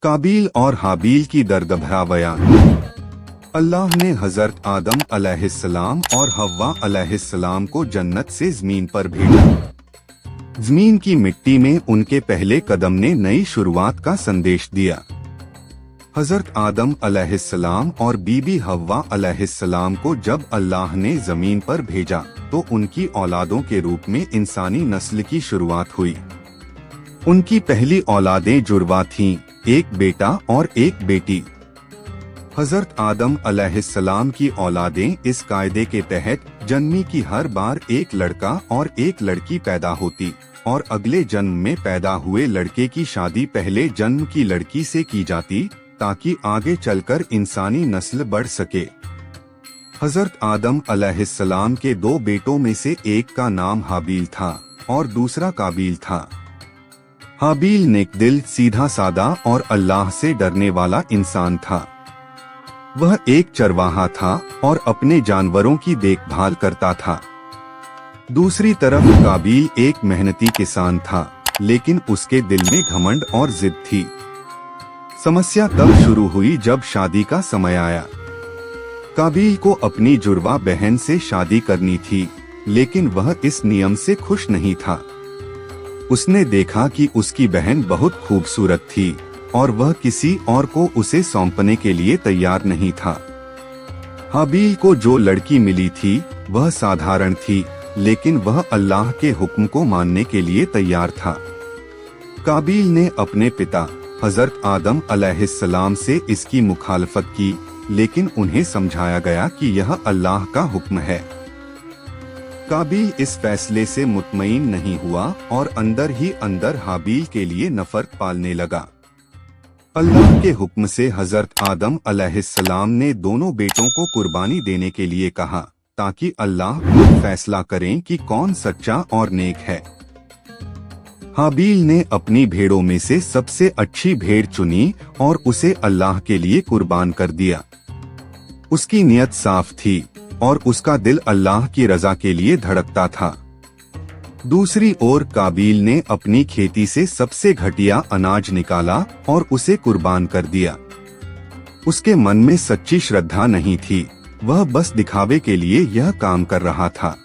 काबील और हाबील की दर्दभरा बयान। अल्लाह ने हजरत आदम अलैहिस्सलाम और हव्वा अलैहिस्सलाम को जन्नत से जमीन पर भेजा। जमीन की मिट्टी में उनके पहले कदम ने नई शुरुआत का संदेश दिया। हजरत आदम अलैहिस्सलाम और बीबी हव्वा अलैहिस्सलाम को जब अल्लाह ने जमीन पर भेजा तो उनकी औलादों के रूप में इंसानी नस्ल की शुरुआत हुई। उनकी पहली औलादें जुड़वा थीं, एक बेटा और एक बेटी। हजरत आदम अलैहिस्सलाम की औलादें इस कायदे के तहत जन्मी की हर बार एक लड़का और एक लड़की पैदा होती और अगले जन्म में पैदा हुए लड़के की शादी पहले जन्म की लड़की से की जाती ताकि आगे चलकर इंसानी नस्ल बढ़ सके। हजरत आदम अलैहिस्सलाम के दो बेटों में से एक का नाम हाबील था और दूसरा काबील था। हाबील नेकदिल, सीधा सादा और अल्लाह से डरने वाला इंसान था। वह एक चरवाहा था और अपने जानवरों की देखभाल करता था। दूसरी तरफ काबील एक मेहनती किसान था, लेकिन उसके दिल में घमंड और जिद थी। समस्या तब शुरू हुई जब शादी का समय आया। काबील को अपनी जुड़वा बहन से शादी करनी थी, लेकिन वह इस नियम से खुश नहीं था। उसने देखा कि उसकी बहन बहुत खूबसूरत थी और वह किसी और को उसे सौंपने के लिए तैयार नहीं था। हाबील को जो लड़की मिली थी वह साधारण थी, लेकिन वह अल्लाह के हुक्म को मानने के लिए तैयार था। काबील ने अपने पिता हजरत आदम अलैहिस्सलाम से इसकी मुखालफत की, लेकिन उन्हें समझाया गया कि यह अल्लाह का हुक्म है। काबील इस फैसले से मुतमईन नहीं हुआ और अंदर ही अंदर हाबील के लिए नफरत पालने लगा। अल्लाह के हुक्म से हजरत आदम अलैहिस्सलाम ने दोनों बेटों को कुर्बानी देने के लिए कहा ताकि अल्लाह खुद फैसला करें कि कौन सच्चा और नेक है। हाबील ने अपनी भेड़ों में से सबसे अच्छी भेड़ चुनी और उसे अल्लाह के लिए कुर्बान कर दिया। उसकी नियत साफ थी और उसका दिल अल्लाह की रजा के लिए धड़कता था। दूसरी ओर काबील ने अपनी खेती से सबसे घटिया अनाज निकाला और उसे कुर्बान कर दिया। उसके मन में सच्ची श्रद्धा नहीं थी, वह बस दिखावे के लिए यह काम कर रहा था।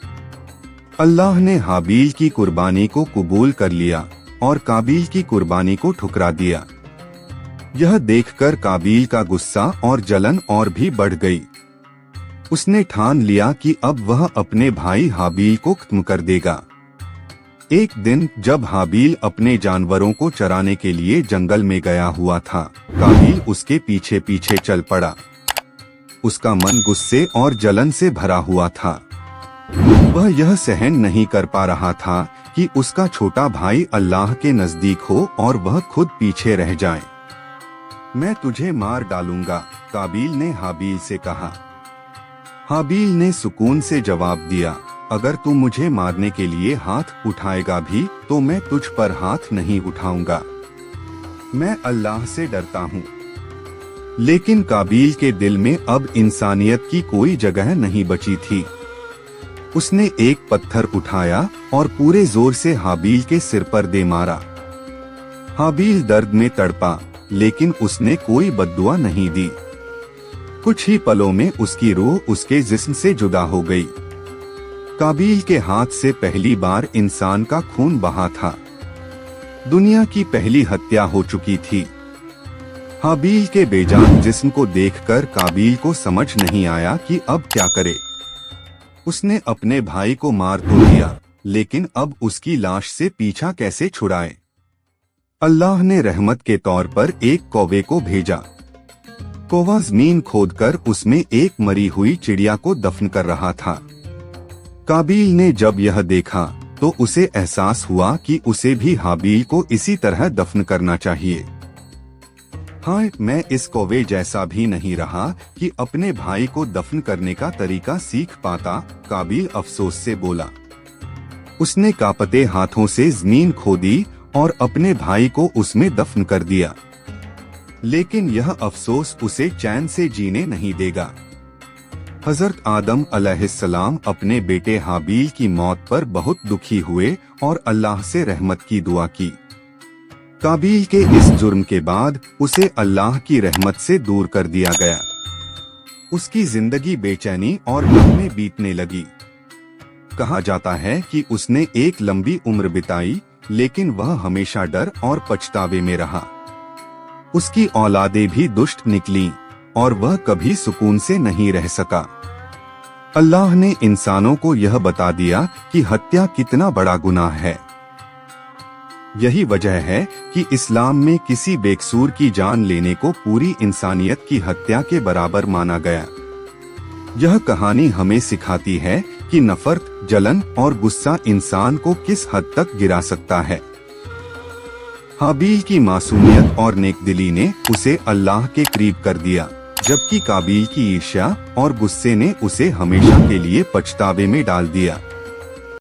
अल्लाह ने हाबील की कुर्बानी को कबूल कर लिया और काबील की कुर्बानी को ठुकरा दिया। यह देखकर काबील का गुस्सा और जलन और भी बढ़ गई। उसने ठान लिया कि अब वह अपने भाई हाबील को खत्म कर देगा। एक दिन जब हाबील अपने जानवरों को चराने के लिए जंगल में गया हुआ था, काबील उसके पीछे पीछे चल पड़ा। उसका मन गुस्से और जलन से भरा हुआ था। वह यह सहन नहीं कर पा रहा था कि उसका छोटा भाई अल्लाह के नजदीक हो और वह खुद पीछे रह जाए। मैं तुझे मार डालूंगा, काबील ने हाबील से कहा। हाबील ने सुकून से जवाब दिया, अगर तू मुझे मारने के लिए हाथ उठाएगा भी तो मैं तुझ पर हाथ नहीं उठाऊंगा। मैं अल्लाह से डरता हूँ। लेकिन काबील के दिल में अब इंसानियत की कोई जगह नहीं बची थी। उसने एक पत्थर उठाया और पूरे जोर से हाबील के सिर पर दे मारा। हाबील दर्द में तड़पा, लेकिन उसने कोई बद्दुआ नहीं दी। कुछ ही पलों में उसकी रूह उसके जिस्म से जुदा हो गई। काबील के हाथ से पहली बार इंसान का खून बहा था। दुनिया की पहली हत्या हो चुकी थी। हाबील के बेजान जिस्म को देखकर काबील को समझ नहीं आया कि अब क्या करे। उसने अपने भाई को मार तो दिया, लेकिन अब उसकी लाश से पीछा कैसे छुड़ाए। अल्लाह ने रहमत के तौर पर एक कौवे को भेजा। कौवा जमीन खोदकर उसमें एक मरी हुई चिड़िया को दफन कर रहा था। काबील ने जब यह देखा तो उसे एहसास हुआ कि उसे भी हाबील को इसी तरह दफन करना चाहिए। हाँ, मैं इस कौवे जैसा भी नहीं रहा कि अपने भाई को दफन करने का तरीका सीख पाता, काबील अफसोस से बोला। उसने कांपते हाथों से जमीन खोदी और अपने भाई को उसमें दफन कर दिया। लेकिन यह अफसोस उसे चैन से जीने नहीं देगा। हजरत आदम अलैहिस्सलाम अपने बेटे हाबील की मौत पर बहुत दुखी हुए और अल्लाह से रहमत की दुआ की। काबील के इस जुर्म के बाद उसे अल्लाह की रहमत से दूर कर दिया गया। उसकी जिंदगी बेचैनी और गम में बीतने लगी। कहा जाता है कि उसने एक लंबी उम्र बिताई, लेकिन वह हमेशा डर और पछतावे में रहा। उसकी औलादें भी दुष्ट निकलीं और वह कभी सुकून से नहीं रह सका। अल्लाह ने इंसानों को यह बता दिया कि हत्या कितना बड़ा गुनाह है। यही वजह है कि इस्लाम में किसी बेकसूर की जान लेने को पूरी इंसानियत की हत्या के बराबर माना गया। यह कहानी हमें सिखाती है कि नफरत, जलन और गुस्सा इंसान को किस हद तक गिरा सकता है। हाबील की मासूमियत और नेकदिली ने उसे अल्लाह के करीब कर दिया, जबकि काबील की ईर्ष्या और गुस्से ने उसे हमेशा के लिए पछतावे में डाल दिया।